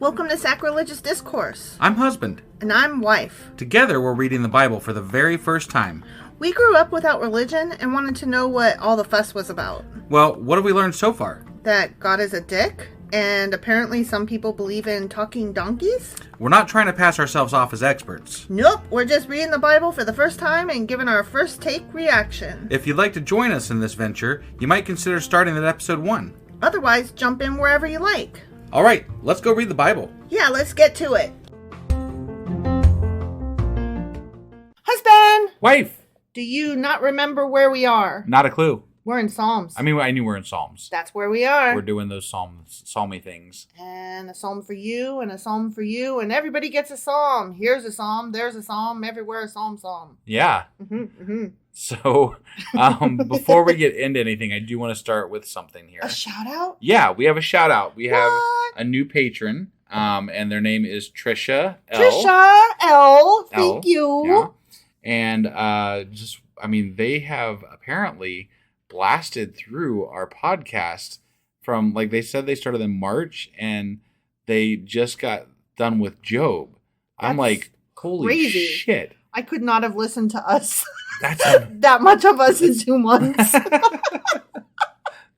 Welcome to Sacrilegious Discourse. I'm husband. And I'm wife. Together, we're reading the Bible for the very first time. We grew up without religion and wanted to know what all the fuss was about. Well, what have we learned so far? That God is a dick, and apparently some people believe in talking donkeys? We're not trying to pass ourselves off as experts. Nope, we're just reading the Bible for the first time and giving our first take reaction. If you'd like to join us in this venture, you might consider starting at episode 1. Otherwise, jump in wherever you like. All right, let's go read the Bible. Yeah, let's get to it. Husband! Wife! Do you not remember where we are? Not a clue. We're in Psalms. I knew we're in Psalms. That's where we are. We're doing those psalmy things. And a psalm for you, and a psalm for you, and everybody gets a psalm. Here's a psalm, there's a psalm, everywhere a psalm. Yeah. So, before we get into anything, I do want to start with something here. A shout out? Yeah, we have a shout out. We have What? a new patron, and their name is Trisha L. Trisha L. Thank you. Yeah. And they have apparently blasted through our podcast from, like, they said they started in March, and they just got done with Job. I'm like, holy crazy. shit. I could not have listened to us. That's that much of us in 2 months. That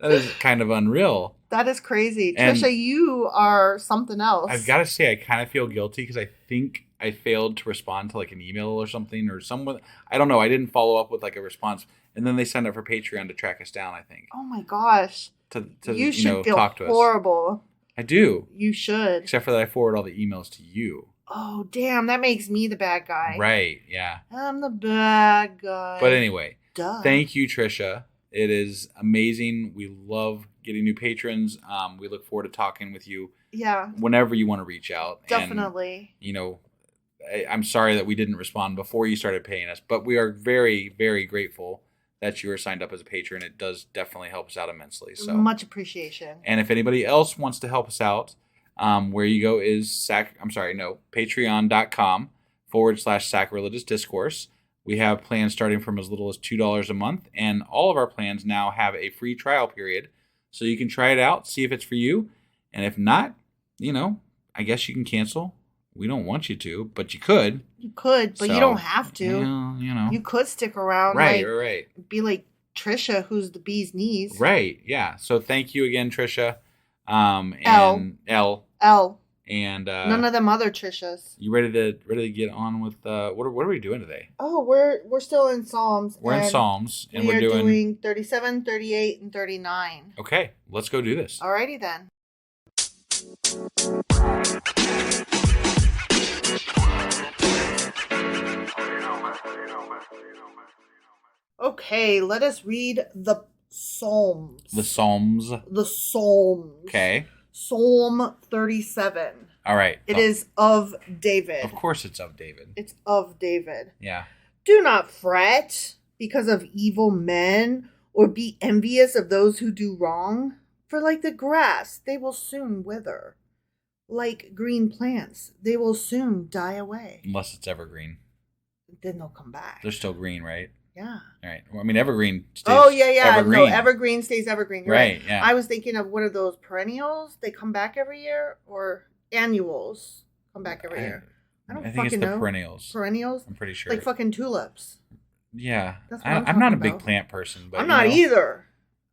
is kind of unreal. That is crazy. And Trisha, you are something else. I've got to say, I kind of feel guilty because I think I failed to respond to like an email or something, or someone, I don't know. I didn't follow up with like a response. And then they signed up for Patreon to track us down, I think. Oh my gosh. To you should feel talk to us. horrible. I do. You should. Except for that I forward all the emails to you. Oh, damn. That makes me the bad guy. Right. Yeah. I'm the bad guy. But anyway, Duh. Thank you, Trisha. It is amazing. We love getting new patrons. We look forward to talking with you. Yeah. Whenever you want to reach out. Definitely. And, I'm sorry that we didn't respond before you started paying us, but we are very, very grateful that you are signed up as a patron. It does definitely help us out immensely. So much appreciation. And if anybody else wants to help us out, where you go is patreon.com/sacrilegious discourse. We have plans starting from as little as $2 a month, and all of our plans now have a free trial period, so you can try it out, see if it's for you, and if not, I guess you can cancel. We don't want you to, but you could. You could, but you don't have to. You could stick around. Right. Be like Trisha, who's the bee's knees. Right, yeah. So thank you again, Trisha. And L. And none of them other Trishas. You ready to get on with what are we doing today? Oh, we're still in Psalms. We're in Psalms, and we're doing 37, 38, and 39. Okay, let's go do this. Alrighty then. Okay, let us read the Psalms. The Psalms. The Psalms. Okay. Psalm 37. All right. It is of David. Of course it's of David. It's of David. Yeah. Do not fret because of evil men, or be envious of those who do wrong. For like the grass, they will soon wither. Like green plants, they will soon die away. Unless it's evergreen. Then they'll come back. They're still green, right? Yeah. All right. Well, evergreen stays evergreen. No, evergreen stays evergreen. Right, yeah. I was thinking of one of those perennials. They come back every year, or annuals come back every year. I think it's the perennials. Perennials? I'm pretty sure. Like fucking tulips. Yeah. That's what I'm not a big plant person. But I'm not either.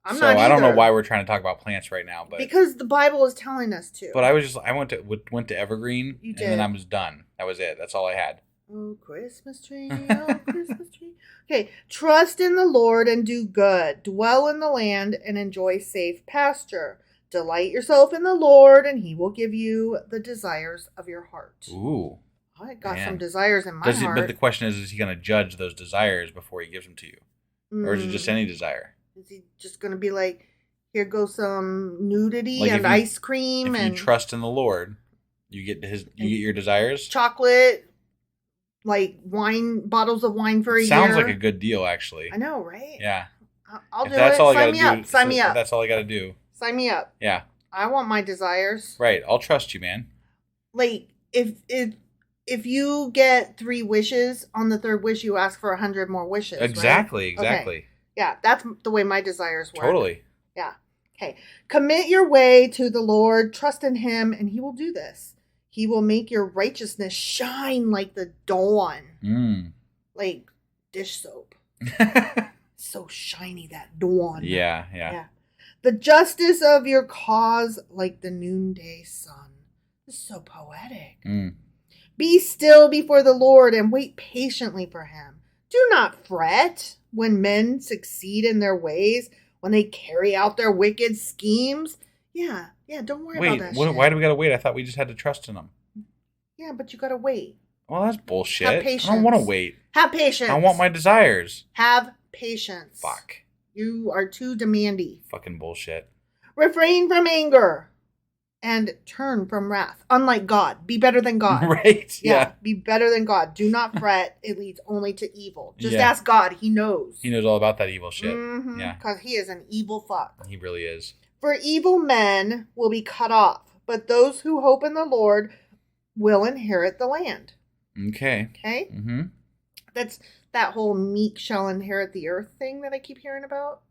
I don't know why we're trying to talk about plants right now. But because the Bible is telling us to. But I went to evergreen, and then I was done. That was it. That's all I had. Oh, Christmas tree, oh, Christmas tree. Okay, trust in the Lord and do good. Dwell in the land and enjoy safe pasture. Delight yourself in the Lord, and he will give you the desires of your heart. Ooh. I got some desires in my heart. But the question is he going to judge those desires before he gives them to you? Or is it just any desire? Is he just going to be like, here goes some nudity and ice cream? If you trust in the Lord, you get your desires? Chocolate. Like bottles of wine for a year. Sounds like a good deal, actually. I know, right? Yeah. I'll do it. Sign me up. Sign me up. That's all I got to do. Sign me up. Yeah. I want my desires. Right. I'll trust you, man. Like, if you get 3 wishes, on the 3rd wish you ask for 100 more wishes. Exactly. Right? Okay. Yeah, that's the way my desires work. Totally. Yeah. Okay. Commit your way to the Lord, trust in him, and he will do this. He will make your righteousness shine like the dawn. Like dish soap. So shiny, that dawn. Yeah. The justice of your cause like the noonday sun. This is so poetic. Be still before the Lord and wait patiently for him. Do not fret when men succeed in their ways, when they carry out their wicked schemes. Yeah, don't worry about that shit. Why do we gotta wait? I thought we just had to trust in them. Yeah, but you gotta wait. Well, that's bullshit. Have patience. I don't want to wait. Have patience. I want my desires. Have patience. Fuck. You are too demanding. Fucking bullshit. Refrain from anger and turn from wrath. Unlike God. Be better than God. Right. Yeah. Be better than God. Do not fret. It leads only to evil. Just Yeah. ask God. He knows. He knows all about that evil shit. Yeah. Because he is an evil fuck. He really is. For evil men will be cut off, but those who hope in the Lord will inherit the land. Okay. Mm-hmm. That's that whole meek shall inherit the earth thing that I keep hearing about.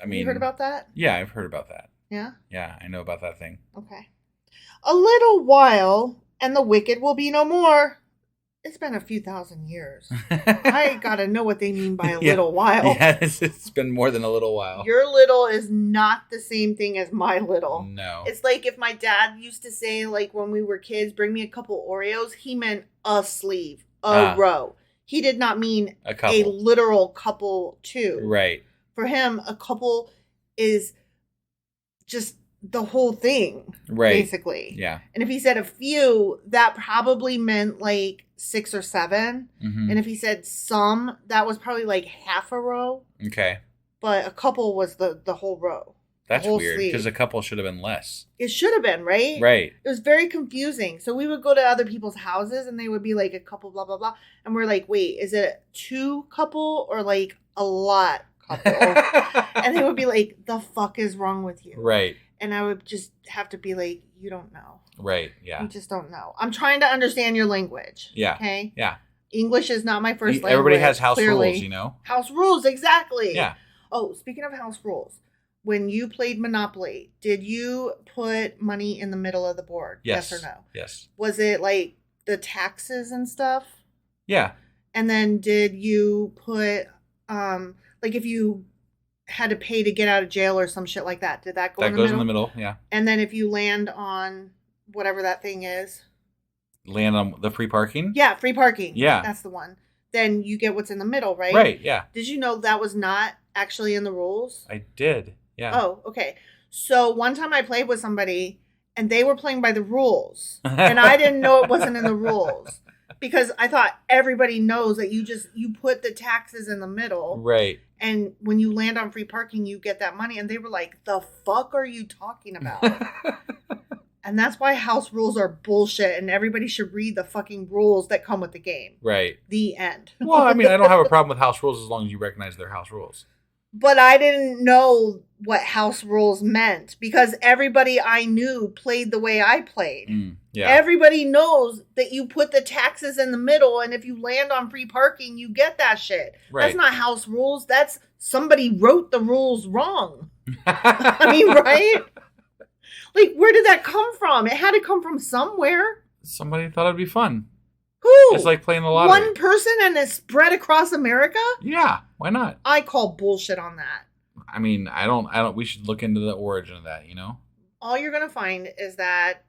I mean, you heard about that? Yeah, I've heard about that. Yeah? Yeah, I know about that thing. Okay. A little while, and the wicked will be no more. It's been a few thousand years. I gotta know what they mean by a little while. Yeah, it's been more than a little while. Your little is not the same thing as my little. No. It's like if my dad used to say, like when we were kids, bring me a couple Oreos, he meant a sleeve, a row. He did not mean a literal couple too. Right. For him, a couple is just the whole thing. Right. Basically. Yeah. And if he said a few, that probably meant like 6 or 7. Mm-hmm. And if he said some, that was probably like half a row. Okay. But a couple was the whole row. That's weird, because a couple should have been less. It should have been, right? Right. It was very confusing. So we would go to other people's houses and they would be like a couple, blah, blah, blah. And we're like, wait, is it 2 couple or like a lot couple? And they would be like, the fuck is wrong with you? Right. And I would just have to be like, you don't know. Right, yeah. You just don't know. I'm trying to understand your language. Yeah. Okay? Yeah. English is not my first language. Everybody has house rules, you know? House rules, exactly. Yeah. Oh, speaking of house rules, when you played Monopoly, did you put money in the middle of the board? Yes. Yes or no? Yes. Was it like the taxes and stuff? Yeah. And then did you put, like if you had to pay to get out of jail or some shit like that, did that go in the middle? That goes in the middle, yeah. And then if you land on whatever that thing is. Land on the free parking? Yeah, free parking. Yeah. That's the one. Then you get what's in the middle, right? Right, yeah. Did you know that was not actually in the rules? I did, yeah. Oh, okay. So one time I played with somebody and they were playing by the rules. And I didn't know it wasn't in the rules. Because I thought everybody knows that you put the taxes in the middle. Right. And when you land on free parking, you get that money. And they were like, the fuck are you talking about? And that's why house rules are bullshit. And everybody should read the fucking rules that come with the game. Right. The end. Well, I mean, I don't have a problem with house rules as long as you recognize they're house rules. But I didn't know what house rules meant because everybody I knew played the way I played. Yeah. Everybody knows that you put the taxes in the middle, and if you land on free parking, you get that shit. Right. That's not house rules. That's somebody wrote the rules wrong. I mean, right? Like, where did that come from? It had to come from somewhere. Somebody thought it'd be fun. Who? It's like playing the lottery. One person and it's spread across America? Yeah, why not? I call bullshit on that. I mean, I don't, we should look into the origin of that, you know? All you're going to find is that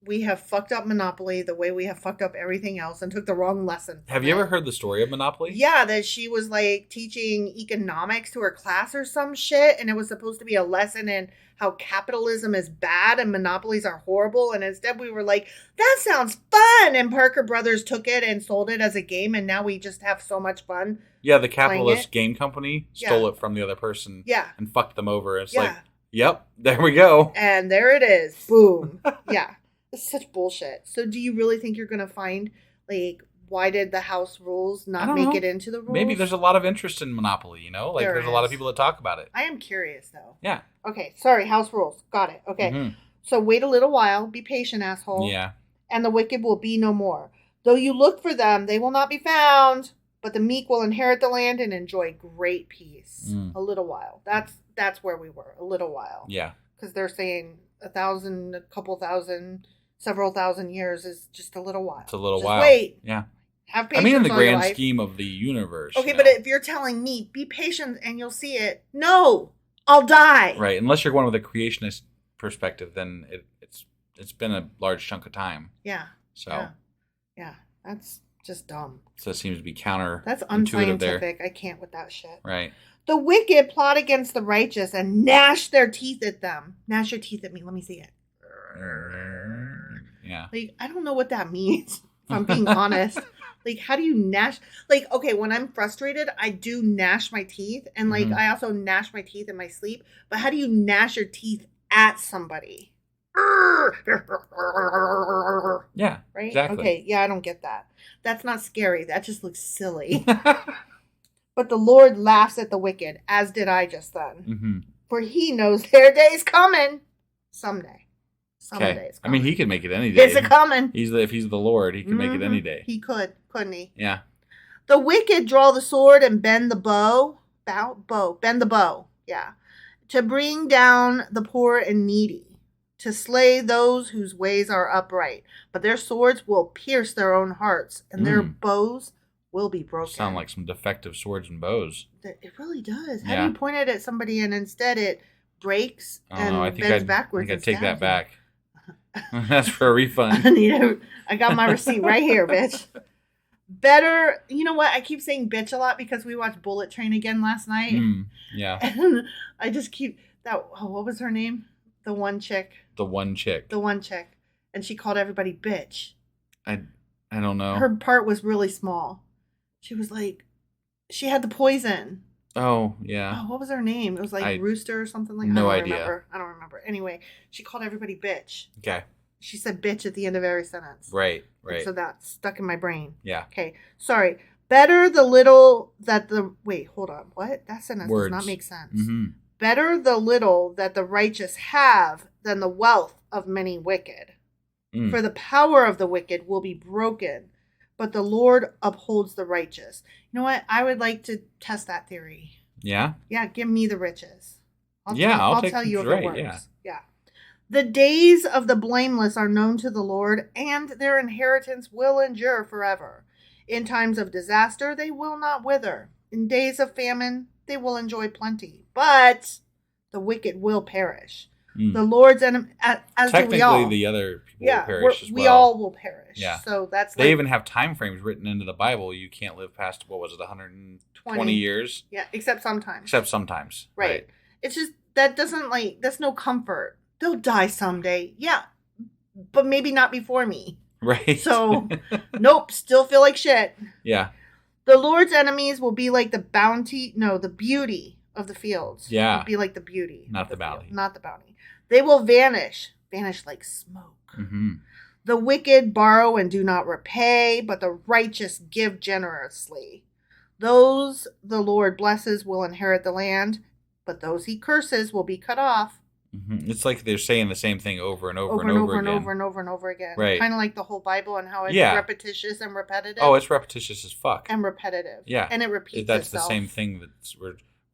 we have fucked up Monopoly the way we have fucked up everything else and took the wrong lesson. Have you ever heard the story of Monopoly? Yeah, that she was like teaching economics to her class or some shit, and it was supposed to be a lesson in how capitalism is bad and monopolies are horrible, and instead we were like, that sounds fun, and Parker Brothers took it and sold it as a game, and now we just have so much fun. Yeah, the capitalist game company stole it from the other person and fucked them over. It's like, yep, there we go. And there it is. Boom. Yeah. It's such bullshit. So do you really think you're going to find, like, why did the house rules not make it into the rules? Maybe there's a lot of interest in Monopoly, you know? Like, there's a lot of people that talk about it. I am curious, though. Yeah. Okay, sorry, house rules. Got it. Okay. Mm-hmm. So wait a little while. Be patient, asshole. Yeah. And the wicked will be no more. Though you look for them, they will not be found. But the meek will inherit the land and enjoy great peace. A little while. That's where we were. A little while. Yeah. Because they're saying 1,000, a couple thousand, several thousand years is just a little while. It's a little just while. Wait. Yeah. Have patience. I mean, in the all your grand life. scheme of the universe. Okay, but if you're telling me, be patient and you'll see it. No, I'll die. Right. Unless you're going with a creationist perspective, then it's been a large chunk of time. Yeah. So. Yeah. That's just dumb. So it seems to be counterintuitive. That's unscientific. There. I can't with that shit. Right. The wicked plot against the righteous and gnash their teeth at them. Gnash your teeth at me. Let me see it. Yeah. Like, I don't know what that means, if I'm being honest. Like, how do you gnash? Like, okay, when I'm frustrated, I do gnash my teeth. And, like, I also gnash my teeth in my sleep. But how do you gnash your teeth at somebody? Yeah. Right? Exactly. Okay, yeah, I don't get that. That's not scary. That just looks silly. But the Lord laughs at the wicked, as did I just then. Mm-hmm. For he knows their day's coming. Someday. Okay. I mean, he could make it any day. It's a coming. If he's the Lord, he can make it any day. He could, couldn't he? Yeah. The wicked draw the sword and bend the bow. Bend the bow. Yeah. To bring down the poor and needy. To slay those whose ways are upright. But their swords will pierce their own hearts. And their bows will be broken. Sound like some defective swords and bows. It really does. How do you point it at somebody and instead it breaks and bends backwards? I think I'd take that back. That's for a refund. I got my receipt right here, bitch. Better, you know what? I keep saying bitch a lot because we watched Bullet Train again last night. Yeah. And I just keep what was her name? The one chick. And she called everybody bitch. I don't know. Her part was really small. She was like, she had the poison. Oh, yeah. Oh, what was her name? It was like Rooster or something like that. No idea. I don't remember. Anyway, she called everybody bitch. Okay. She said bitch at the end of every sentence. Right. So that stuck in my brain. Yeah. Okay. Sorry. Better the little that the... Wait, hold on. What? That sentence does not make sense. Mm-hmm. Better the little that the righteous have than the wealth of many wicked. For the power of the wicked will be broken, but the Lord upholds the righteous. You know what? I would like to test that theory. Yeah? Yeah, give me the riches. I'll tell you if it works. Yeah. The days of the blameless are known to the Lord, and their inheritance will endure forever. In times of disaster, they will not wither. In days of famine, they will enjoy plenty. But the wicked will perish. The Lord's enemy, as do we all. Technically, the other people will perish as well. We all will perish. Yeah. So that's they even have time frames written into the Bible. You can't live past, 120 years? Yeah, except sometimes. Right. It's just, that's no comfort. They'll die someday. Yeah. But maybe not before me. Right. So, nope, still feel like shit. Yeah. The Lord's enemies will be like the beauty of the fields. Yeah. It'll be like the beauty. Not the bounty. Not the bounty. They will vanish like smoke. Mm-hmm. The wicked borrow and do not repay, but the righteous give generously. Those the Lord blesses will inherit the land, but those he curses will be cut off. Mm-hmm. It's like they're saying the same thing over and over again. Right. Kind of like the whole Bible and how it's repetitious and repetitive. Oh, it's repetitious as fuck. And repetitive. Yeah. And it repeats That's itself. the same thing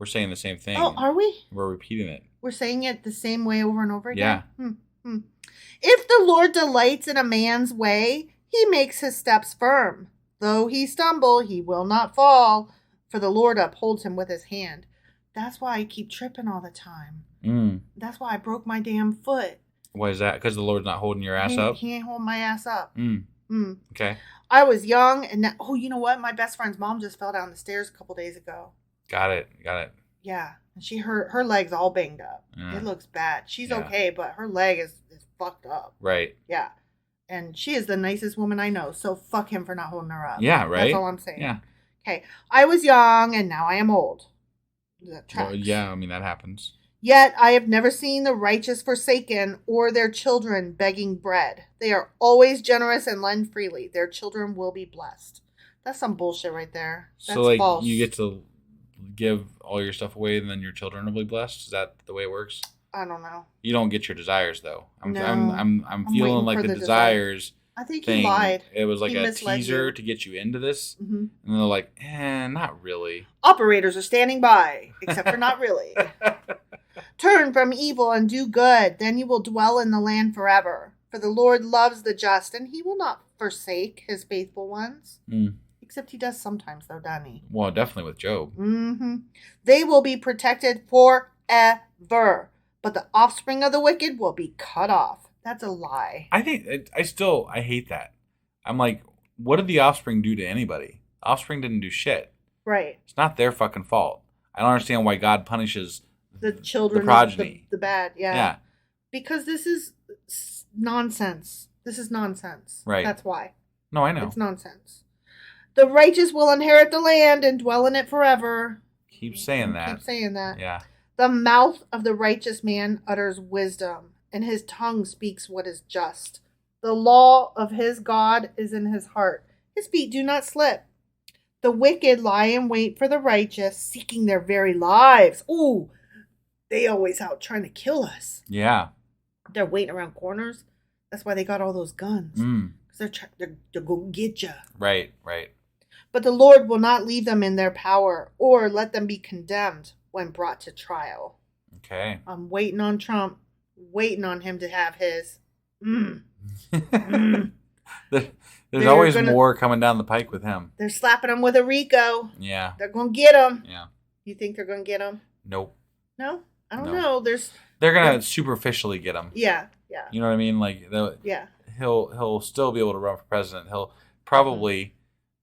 we're saying the same thing. Oh, are we? We're repeating it. We're saying it the same way over and over again? Yeah. If the Lord delights in a man's way, he makes his steps firm. Though he stumble, he will not fall, for the Lord upholds him with his hand. That's why I keep tripping all the time. That's why I broke my damn foot. Why is that? Because the Lord's not holding your ass up? He ain't holding my ass up. Okay. I was young, and you know what? My best friend's mom just fell down the stairs a couple days ago. Got it. Yeah. And her leg's all banged up. It looks bad. She's okay, but her leg is fucked up. Right. Yeah. And she is the nicest woman I know, so fuck him for not holding her up. Yeah, right? That's all I'm saying. Yeah. Okay. I was young, and now I am old. Well, yeah, I mean, that happens. Yet I have never seen the righteous forsaken or their children begging bread. They are always generous and lend freely. Their children will be blessed. That's some bullshit right there. That's false. You get to give all your stuff away and then your children will be blessed? Is that the way it works? I don't know. You don't get your desires, though. I'm waiting feeling like for the desires I think thing, he lied. It was like He a misled teaser you. to get you into this. And they're like, not really. Operators are standing by, except for not really. Turn from evil and do good, then you will dwell in the land forever. For the Lord loves the just, and he will not forsake his faithful ones. Except he does sometimes, though, doesn't he? Well, definitely with Job. Mm-hmm. They will be protected forever, but the offspring of the wicked will be cut off. That's a lie. I hate that. I'm like, what did the offspring do to anybody? Offspring didn't do shit. Right. It's not their fucking fault. I don't understand why God punishes the children, the progeny. The bad, Yeah. Because this is nonsense. This is nonsense. Right. That's why. No, I know. It's nonsense. The righteous will inherit the land and dwell in it forever. Keep saying that. Keep saying that. Yeah. The mouth of the righteous man utters wisdom, and his tongue speaks what is just. The law of his God is in his heart. His feet do not slip. The wicked lie in wait for the righteous, seeking their very lives. Ooh, they always out trying to kill us. Yeah. They're waiting around corners. That's why they got all those guns. Because they're going to get you. Right. But the Lord will not leave them in their power or let them be condemned when brought to trial. Okay. I'm waiting on Trump, waiting on him to have his. There's always more coming down the pike with him. They're slapping him with a RICO. Yeah. They're going to get him. Yeah. You think they're going to get him? Nope. No? I don't know. They're going to superficially get him. Yeah. You know what I mean? Like, yeah. He'll still be able to run for president. He'll probably,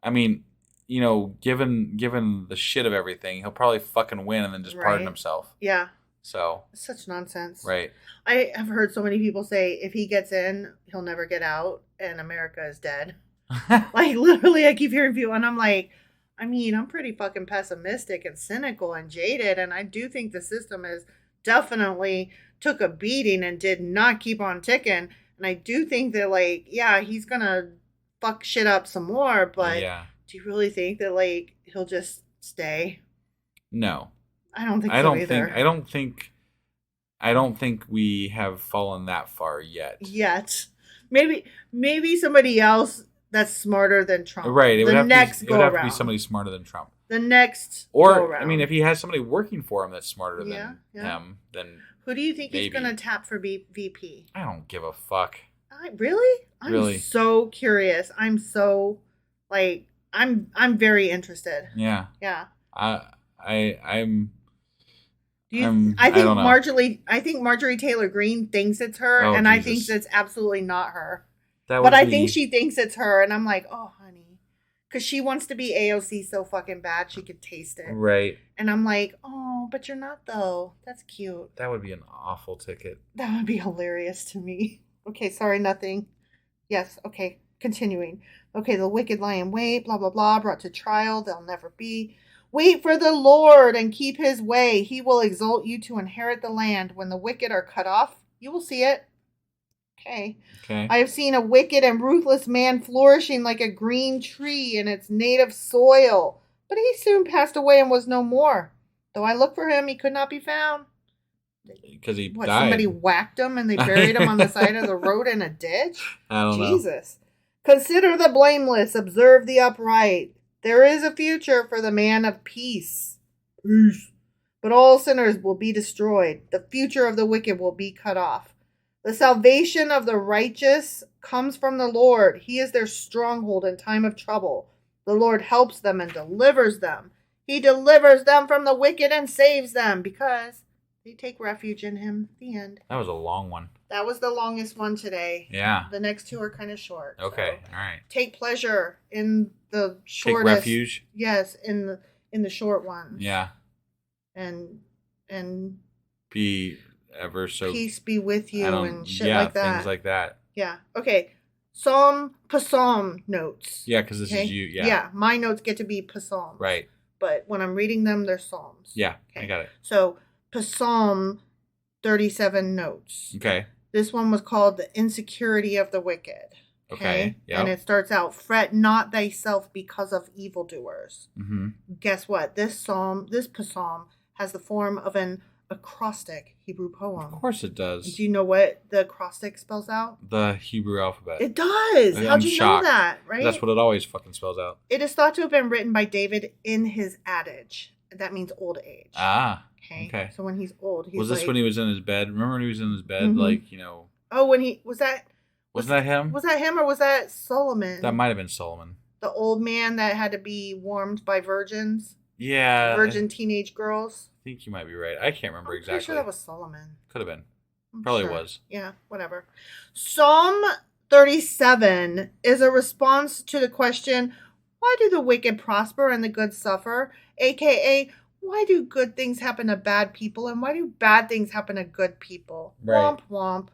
I mean, you know, given the shit of everything, he'll probably fucking win and then just pardon himself. Yeah. So. It's such nonsense. Right. I have heard so many people say if he gets in, he'll never get out and America is dead. Like, literally, I keep hearing people, and I'm like, I mean, I'm pretty fucking pessimistic and cynical and jaded, and I do think the system is definitely took a beating and did not keep on ticking. And I do think that, like, yeah, he's gonna fuck shit up some more, but do you really think that, like, he'll just stay? No. I don't think so either. I don't think we have fallen that far yet. Maybe somebody else that's smarter than Trump. Right. It would have to be somebody smarter than Trump. The next go around. I mean, if he has somebody working for him that's smarter than him, then who do you think he's going to tap for VP? I don't give a fuck. Really? I'm so curious. I'm so, like, I'm very interested. Yeah. Yeah. I'm. I think Marjorie Taylor Greene thinks it's her, and Jesus. I think that's absolutely not her. I think she thinks it's her, and I'm like, oh, honey. Because she wants to be AOC so fucking bad, she could taste it. Right. And I'm like, oh, but you're not, though. That's cute. That would be an awful ticket. That would be hilarious to me. Okay, sorry, nothing. Yes, okay, continuing. Okay, the wicked lie in wait, blah, blah, blah, brought to trial, they'll never be. Wait for the Lord and keep his way. He will exalt you to inherit the land. When the wicked are cut off, you will see it. Okay. I have seen a wicked and ruthless man flourishing like a green tree in its native soil. But he soon passed away and was no more. Though I looked for him, he could not be found. Because he died. Somebody whacked him and they buried him on the side of the road in a ditch? I don't know. Jesus. Consider the blameless, observe the upright. There is a future for the man of peace. Peace. But all sinners will be destroyed. The future of the wicked will be cut off. The salvation of the righteous comes from the Lord. He is their stronghold in time of trouble. The Lord helps them and delivers them. He delivers them from the wicked and saves them because they take refuge in him. The end. That was a long one. That was the longest one today. Yeah. The next two are kind of short. Okay. So. All right. Take pleasure in the shortest. Take refuge. Yes, in the short ones. Yeah. And be ever so peace be with you and shit like that. Things like that. Yeah. Okay. Psalm notes. Yeah, because this is you. Yeah. Yeah. My notes get to be psalms. Right. But when I'm reading them, they're psalms. Yeah. Okay. I got it. So Psalm 37 notes. Okay. This one was called the Insecurity of the Wicked. Okay. Yeah. And it starts out, fret not thyself because of evildoers. Mm-hmm. Guess what? This psalm has the form of an acrostic Hebrew poem. Of course it does. Do you know what the acrostic spells out? The Hebrew alphabet. It does. How'd you know that? Right? That's what it always fucking spells out. It is thought to have been written by David in his adage. That means old age. Ah. Okay. So when he's old, was this when he was in his bed? Remember when he was in his bed, mm-hmm. like, you know? Oh, when he was that Wasn't that him? Was that him or was that Solomon? That might have been Solomon. The old man that had to be warmed by virgins? Yeah. Virgin teenage girls? I think you might be right. I can't remember exactly. I'm pretty sure that was Solomon. Could have been. I'm Probably sure. was. Yeah, whatever. Psalm 37 is a response to the question, why do the wicked prosper and the good suffer? AKA, why do good things happen to bad people and why do bad things happen to good people? Right. Womp womp.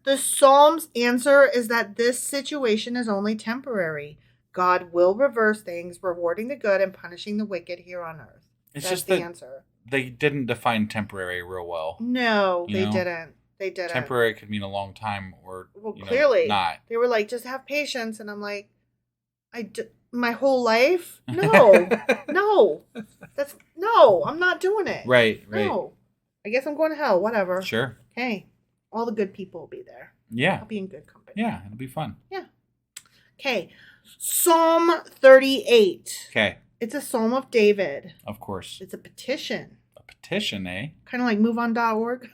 The Psalm's answer is that this situation is only temporary. God will reverse things, rewarding the good and punishing the wicked here on earth. It's That's just the that answer. They didn't define temporary real well. No, You they know? didn't. They didn't. Temporary could mean a long time or Clearly not. They were like, just have patience. And I'm like, my whole life? No. No. I'm not doing it. Right. No. I guess I'm going to hell. Whatever. Sure. Okay. All the good people will be there. Yeah. I'll be in good company. Yeah, it'll be fun. Yeah. Okay. Psalm 38. Okay. It's a Psalm of David. Of course. It's a petition. A petition, eh? Kind of like moveon.org.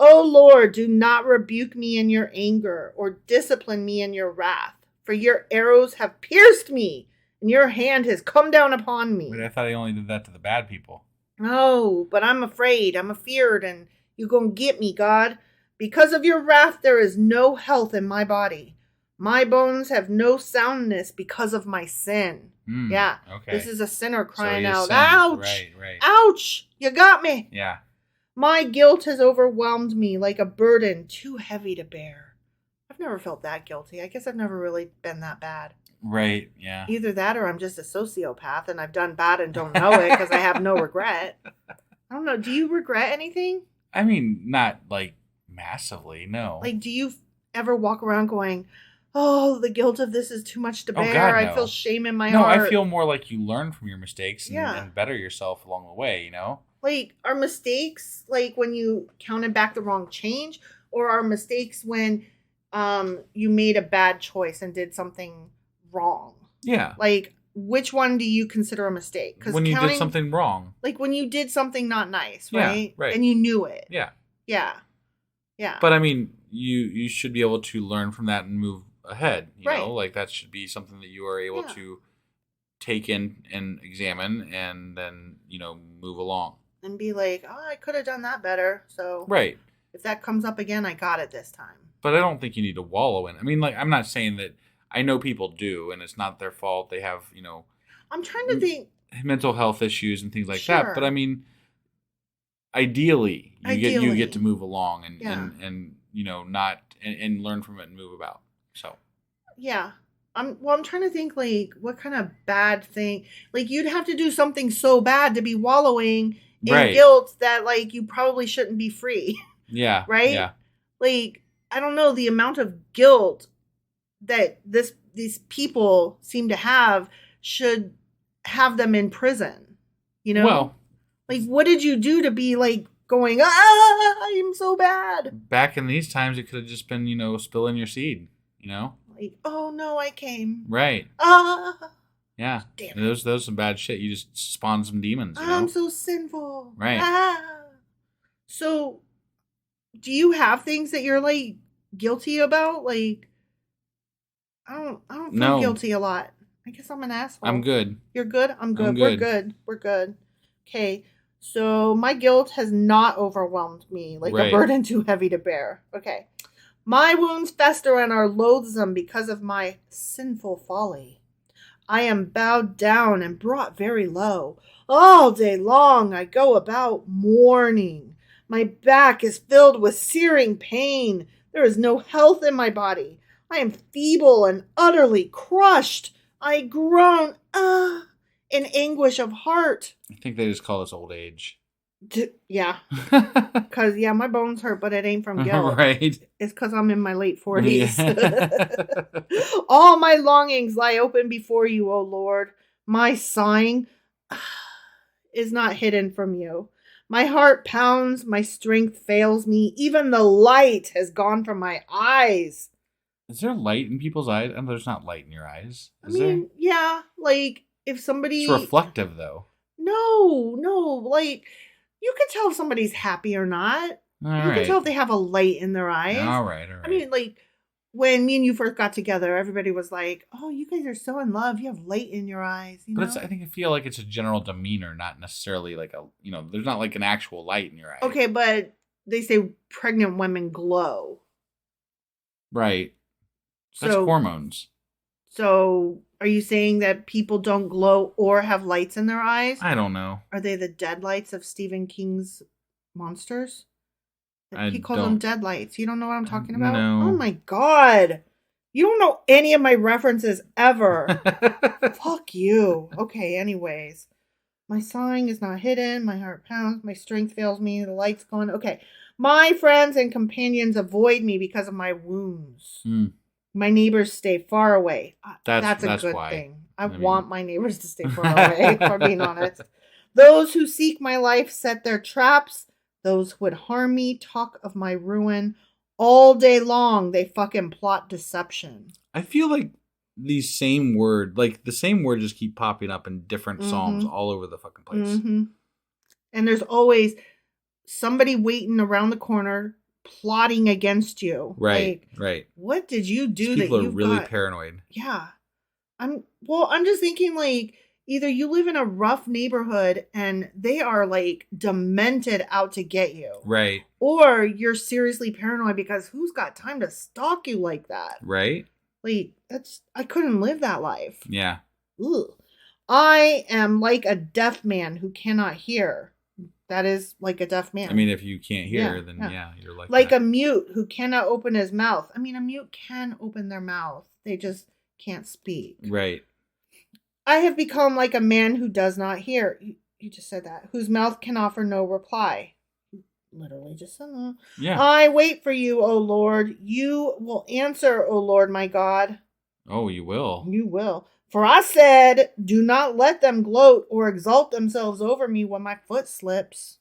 Oh Lord, do not rebuke me in your anger or discipline me in your wrath, for your arrows have pierced me and your hand has come down upon me. Wait, I thought he only did that to the bad people. No, but I'm afraid, I'm afeared, and you're going to get me, God. Because of your wrath, there is no health in my body. My bones have no soundness because of my sin. Yeah. Okay. This is a sinner crying out. Sinned. Ouch. Right. Ouch. You got me. Yeah. My guilt has overwhelmed me like a burden too heavy to bear. I've never felt that guilty. I guess I've never really been that bad. Right. Yeah. Either that or I'm just a sociopath and I've done bad and don't know it because I have no regret. I don't know. Do you regret anything? I mean, not like massively, no. Like, do you ever walk around going, oh, the guilt of this is too much to bear. God, no. I feel shame in my No, heart. I feel more like you learn from your mistakes and, Yeah. and better yourself along the way, you know? Like, are mistakes like when you counted back the wrong change, or are mistakes when you made a bad choice and did something wrong? Yeah. Like, which one do you consider a mistake? Because when you did something wrong. Like when you did something not nice, Yeah, right? right. And you knew it. Yeah. Yeah. Yeah. But I mean, you should be able to learn from that and move ahead. You Right. know, like that should be something that you are able to take in and examine and then, move along. And be like, oh, I could have done that better. So Right. if that comes up again, I got it this time. But I don't think you need to wallow in it. I mean, like, I'm not saying that I know people do, and it's not their fault. They have, I'm trying to think. mental health issues and things like Sure. that. But I mean, ideally, you get to move along and not and learn from it and move about. So Yeah. I'm trying to think, like, what kind of bad thing, like, you'd have to do something so bad to be wallowing in Right. guilt that, like, you probably shouldn't be free. yeah, Right? Yeah, Like, I don't know, the amount of guilt that these people seem to have should have them in prison. You know? Well, like, what did you do to be, like, going, I'm so bad? back in these times, it could have just been spilling your seed. Like, oh no, I came. Right. Ah. Yeah. Damn And those some bad shit. You just spawn some demons. I'm so sinful. Right. Ah. So, do you have things that you're, like, guilty about? Like, I don't feel No. guilty a lot. I guess I'm an asshole. I'm good. You're good? I'm good. I'm We're good. good. We're good. Okay. So, my guilt has not overwhelmed me like a Right. burden too heavy to bear. Okay. My wounds fester and are loathsome because of my sinful folly. I am bowed down and brought very low. All day long I go about mourning. My back is filled with searing pain. There is no health in my body. I am feeble and utterly crushed. I groan, in anguish of heart. I think they just call this old age. Yeah. Because, my bones hurt, but it ain't from guilt. Right. It's because I'm in my late 40s. Yeah. All my longings lie open before you, O Lord. My sighing is not hidden from you. My heart pounds, my strength fails me. Even the light has gone from my eyes. Is there light in people's eyes? And there's not light in your eyes. Is yeah, like if somebody... It's reflective, though. No, like you can tell if somebody's happy or not. All You right. can tell if they have a light in their eyes. All right. I mean, like, when me and you first got together, everybody was like, "Oh, you guys are so in love. You have light in your eyes." You know? But I feel like it's a general demeanor, not necessarily like there's not like an actual light in your eye. Okay, but they say pregnant women glow. Right. That's hormones. So, are you saying that people don't glow or have lights in their eyes? I don't know. Are they the dead lights of Stephen King's monsters? He calls don't. them dead lights. You don't know what I'm talking about? No. Oh my God. You don't know any of my references ever. Fuck you. Okay, anyways. My sighing is not hidden. My heart pounds. My strength fails me. The light's gone. Okay. My friends and companions avoid me because of my wounds. My neighbors stay far away. That's a good thing. I want my neighbors to stay far away, for being honest. Those who seek my life set their traps. Those who would harm me talk of my ruin. All day long, they fucking plot deception. I feel like the same word just keep popping up in different psalms all over the fucking place. Mm-hmm. And there's always somebody waiting around the corner plotting against you. Right, right. What did you do These people are really paranoid. Yeah. I'm just thinking, like, either you live in a rough neighborhood and they are like demented out to get you. Right. Or you're seriously paranoid because who's got time to stalk you like that? Right. Like, I couldn't live that life. Yeah. Ugh. I am like a deaf man who cannot hear. That is like a deaf man. I mean, if you can't hear, then you're like a mute who cannot open his mouth. I mean, a mute can open their mouth. They just can't speak. Right. I have become like a man who does not hear. You just said that. Whose mouth can offer no reply. Literally just said that. Yeah. I wait for you, O Lord. You will answer, O Lord my God. Oh, you will. You will. For I said, do not let them gloat or exalt themselves over me when my foot slips.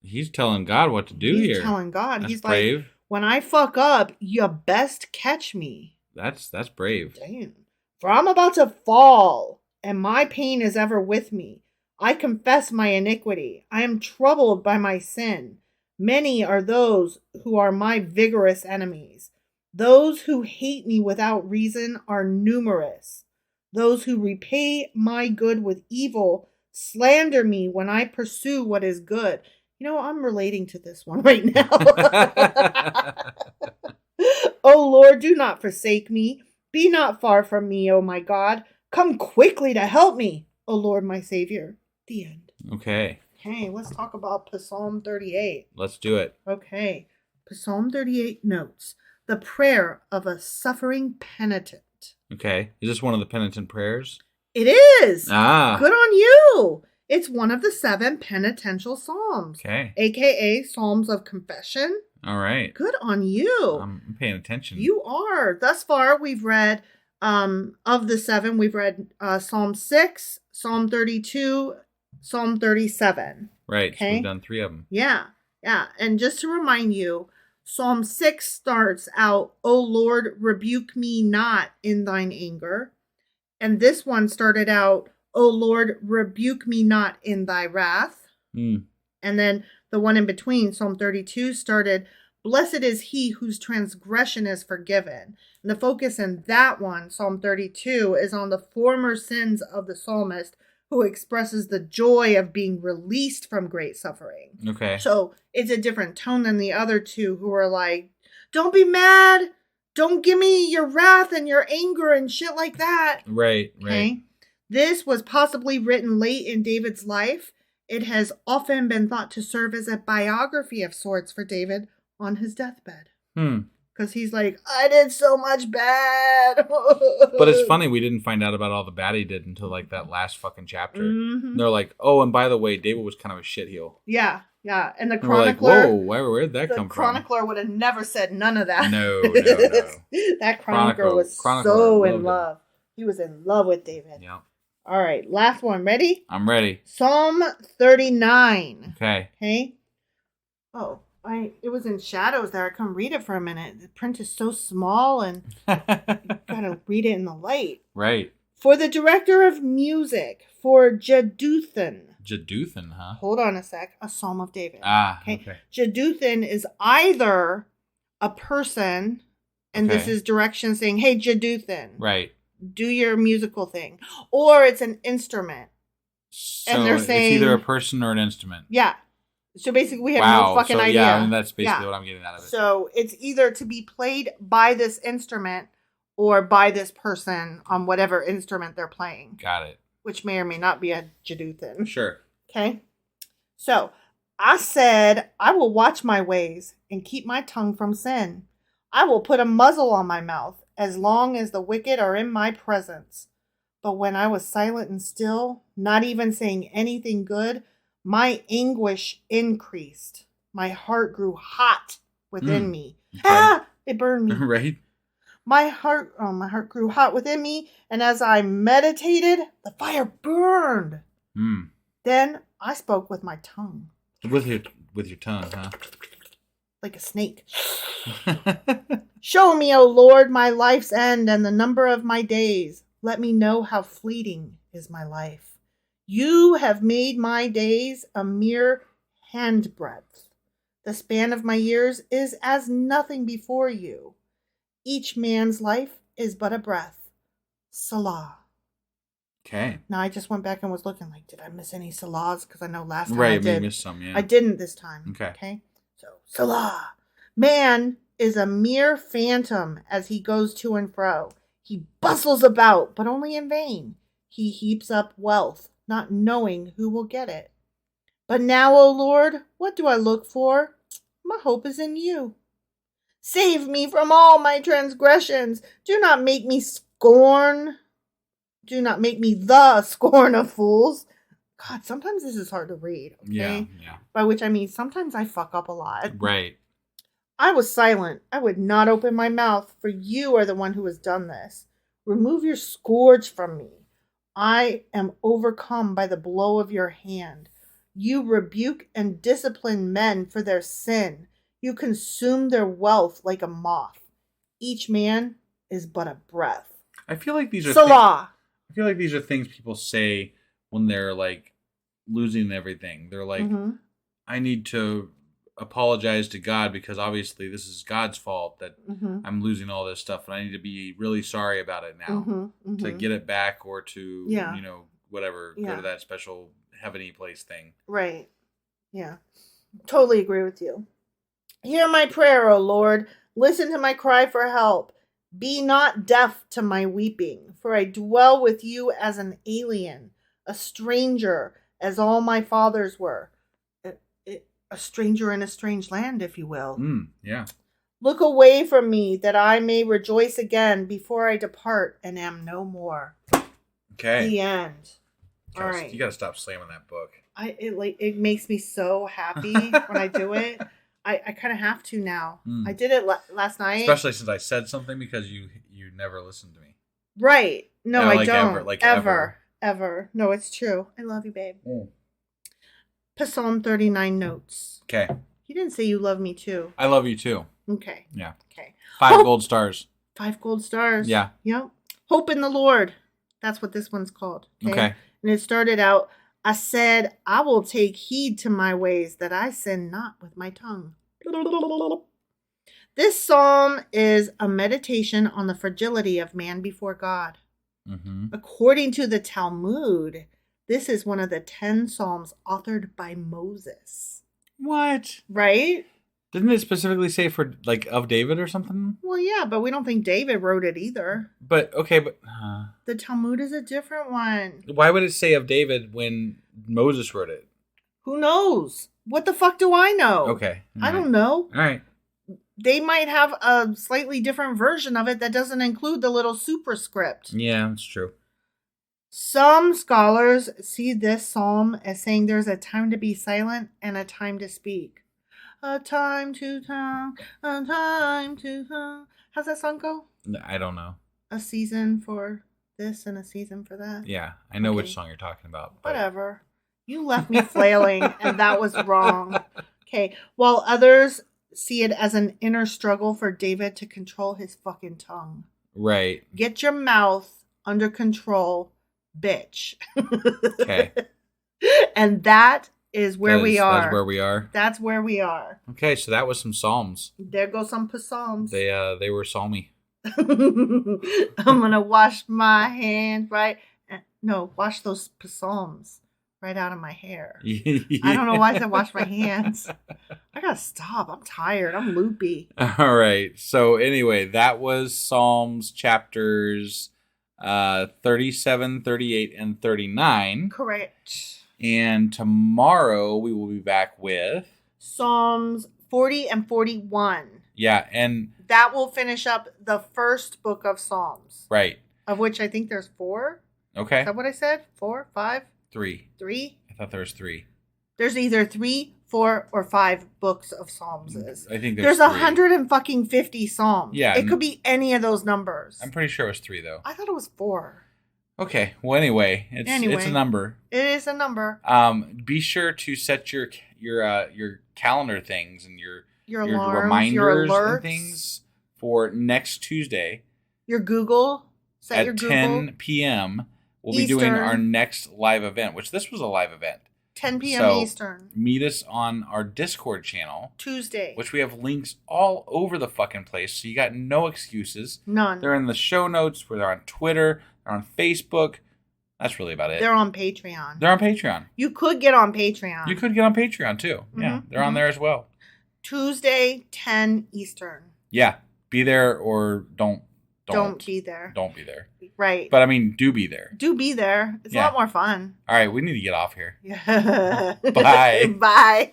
He's telling God what to do here. He's telling God. That's He's brave. Like, when I fuck up, you best catch me. That's brave. Damn. For I'm about to fall, and my pain is ever with me. I confess my iniquity. I am troubled by my sin. Many are those who are my vigorous enemies. Those who hate me without reason are numerous. Those who repay my good with evil slander me when I pursue what is good. You know, I'm relating to this one right now. O Lord, do not forsake me. Be not far from me, O my God. Come quickly to help me, O Lord, my Savior. The end. Okay. Okay, let's talk about Psalm 38. Let's do it. Okay. Psalm 38 notes the prayer of a suffering penitent. Okay. Is this one of the penitent prayers? It is. Ah. Good on you. It's one of the 7 penitential psalms. Okay. AKA Psalms of Confession. All right. Good on you. I'm paying attention. You are. Thus far, we've read, of the 7, we've read Psalm 6, Psalm 32, Psalm 37. Right. Okay? So we've done 3 of them. Yeah. Yeah. And just to remind you, Psalm 6 starts out, O Lord, rebuke me not in thine anger. And this one started out, O Lord, rebuke me not in thy wrath. And then the one in between, Psalm 32, started, blessed is he whose transgression is forgiven. And the focus in that one, Psalm 32, is on the former sins of the psalmist who expresses the joy of being released from great suffering. Okay. So it's a different tone than the other two who are like, don't be mad. Don't give me your wrath and your anger and shit like that. Right, okay? Right. This was possibly written late in David's life. It has often been thought to serve as a biography of sorts for David on his deathbed. Because he's like, I did so much bad. But it's funny, we didn't find out about all the bad he did until like that last fucking chapter. And they're like, oh, and by the way, David was kind of a shitheel. Yeah, yeah. And the chronicler, like, whoa, where'd that come from? The chronicler would have never said none of that. No. That chronicler was so in love. He was in love with David. Yeah. All right, last one. Ready? I'm ready. Psalm 39. Okay. Okay. Oh, it was in shadows there. I couldn't read it for a minute. The print is so small and you gotta read it in the light. Right. For the director of music, for Jeduthun. Jeduthun, huh? Hold on a sec. A Psalm of David. Okay. Jeduthun is either a person, and this is direction saying, hey, Jeduthun. Right. Do your musical thing. Or it's an instrument. So and they're saying, it's either a person or an instrument. Yeah. So basically we have no fucking idea. Yeah, I mean, that's basically what I'm getting out of it. So it's either to be played by this instrument or by this person on whatever instrument they're playing. Got it. Which may or may not be a Jeduthun. Sure. Okay. So I said, I will watch my ways and keep my tongue from sin. I will put a muzzle on my mouth as long as the wicked are in my presence. But when I was silent and still, not even saying anything good, my anguish increased. My heart grew hot within me. Okay. It burned me. Right. My heart grew hot within me, and as I meditated, the fire burned. Then I spoke with my tongue. With your tongue, huh? Like a snake. Show me, O Lord, my life's end and the number of my days. Let me know how fleeting is my life. You have made my days a mere handbreadth. The span of my years is as nothing before you. Each man's life is but a breath. Salah. Okay. Now I just went back and was looking like, did I miss any salahs? Because I know last time I did. You missed some, yeah. I didn't this time. Okay. So, Salah. Man is a mere phantom as he goes to and fro. He bustles about, but only in vain. He heaps up wealth, not knowing who will get it. But now, O Lord, what do I look for? My hope is in you. Save me from all my transgressions. Do not make me scorn. Do not make me the scorn of fools. God, sometimes this is hard to read. Okay? Yeah. By which I mean sometimes I fuck up a lot. Right. I was silent. I would not open my mouth, for you are the one who has done this. Remove your scourge from me. I am overcome by the blow of your hand. You rebuke and discipline men for their sin. You consume their wealth like a moth. Each man is but a breath. I feel like these are Salah. I feel like these are things people say when they're like losing everything. They're like, I need to apologize to God because obviously this is God's fault that I'm losing all this stuff, and I need to be really sorry about it now to get it back or to whatever, go to that special heavenly place thing. Right. Yeah. Totally agree with you. Hear my prayer, O Lord. Listen to my cry for help. Be not deaf to my weeping, for I dwell with you as an alien, a stranger, as all my fathers were. A stranger in a strange land, if you will. Yeah. Look away from me, that I may rejoice again before I depart and am no more. Okay. The end. All right. You got to stop slamming that book. It makes me so happy when I do it. I kind of have to now. I did it last night. Especially since I said something because you never listened to me. Right. No, I don't. Ever. No, it's true. I love you, babe. Psalm 39 notes. Okay. You didn't say you love me too. I love you too. Okay. Yeah. Okay. 5 gold stars. 5 gold stars. Yeah. Yep. Hope in the Lord. That's what this one's called. Okay. And it started out, I said, I will take heed to my ways that I sin not with my tongue. This psalm is a meditation on the fragility of man before God. According to the Talmud, this is one of the 10 psalms authored by Moses. What? Right? Didn't it specifically say for, like, of David or something? Well, yeah, but we don't think David wrote it either. But the Talmud is a different one. Why would it say of David when Moses wrote it? Who knows? What the fuck do I know? Okay. I don't know. All right. They might have a slightly different version of it that doesn't include the little superscript. Yeah, that's true. Some scholars see this psalm as saying there's a time to be silent and a time to speak. A time to talk, a time to talk. How's that song go? I don't know. A season for this and a season for that? Yeah, I know which song you're talking about. But... Whatever. You left me flailing, and that was wrong. Okay, while others see it as an inner struggle for David to control his fucking tongue. Right. Get your mouth under control, bitch. Okay. And that is where we are. That's where we are. That's where we are. Okay, so that was some Psalms. There goes some Psalms. They were psalmy. I'm gonna wash my hands wash those Psalms right out of my hair. I don't know why I said wash my hands. I gotta stop. I'm tired. I'm loopy. All right. So anyway, that was Psalms chapters 37, 38, and 39. Correct. And tomorrow we will be back with Psalms 40 and 41. Yeah, and that will finish up the first book of Psalms. Right. Of which I think there's 4. Okay. Is that what I said? 4, 5? 3. 3? I thought there was 3. There's either 3, 4, or 5 books of Psalms. I think there's 150 Psalms. Yeah. It could be any of those numbers. I'm pretty sure it was 3 though. I thought it was 4. Okay. Well, anyway, it's a number. It is a number. Be sure to set your calendar things and your alarms, reminders your alerts, and things for next Tuesday. Your Google. Set at 10 p.m. We'll be doing our next live event, which this was a live event. 10 p.m. Eastern. Meet us on our Discord channel. Tuesday. Which we have links all over the fucking place, so you got no excuses. None. They're in the show notes. They're on Twitter. They're on Facebook. That's really about it. They're on Patreon. They're on Patreon. You could get on Patreon. You could get on Patreon, too. Mm-hmm. Yeah, they're on there as well. Tuesday, 10 Eastern. Yeah. Be there or don't be there. Don't be there. Right. But I mean, do be there. Do be there. It's a lot more fun. All right, we need to get off here. Yeah. Bye. Bye.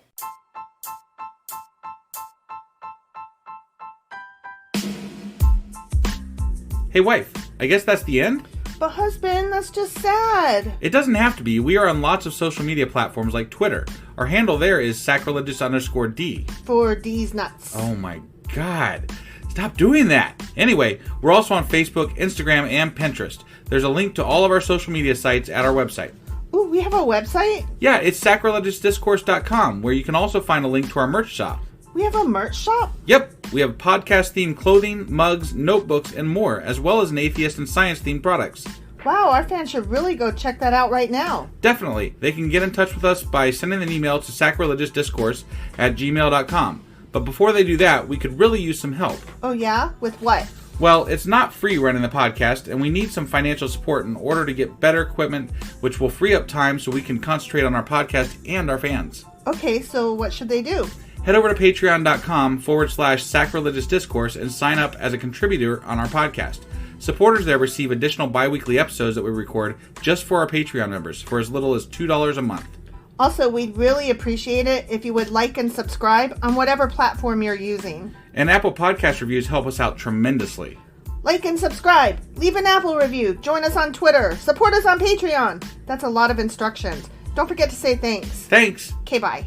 Hey, wife, I guess that's the end? But husband, that's just sad. It doesn't have to be. We are on lots of social media platforms like Twitter. Our handle there is sacrilegious_D. For D's nuts. Oh my God. Stop doing that. Anyway, we're also on Facebook, Instagram, and Pinterest. There's a link to all of our social media sites at our website. Ooh, we have a website? Yeah, it's sacrilegiousdiscourse.com, where you can also find a link to our merch shop. We have a merch shop? Yep. We have podcast-themed clothing, mugs, notebooks, and more, as well as an atheist and science-themed products. Wow, our fans should really go check that out right now. Definitely. They can get in touch with us by sending an email to sacrilegiousdiscourse@gmail.com. But before they do that, we could really use some help. Oh yeah? With what? Well, it's not free running the podcast, and we need some financial support in order to get better equipment, which will free up time so we can concentrate on our podcast and our fans. Okay, so what should they do? Head over to patreon.com/sacrilegiousdiscourse and sign up as a contributor on our podcast. Supporters there receive additional bi-weekly episodes that we record just for our Patreon members for as little as $2 a month. Also, we'd really appreciate it if you would like and subscribe on whatever platform you're using. And Apple Podcast reviews help us out tremendously. Like and subscribe. Leave an Apple review. Join us on Twitter. Support us on Patreon. That's a lot of instructions. Don't forget to say thanks. Thanks. Okay, bye.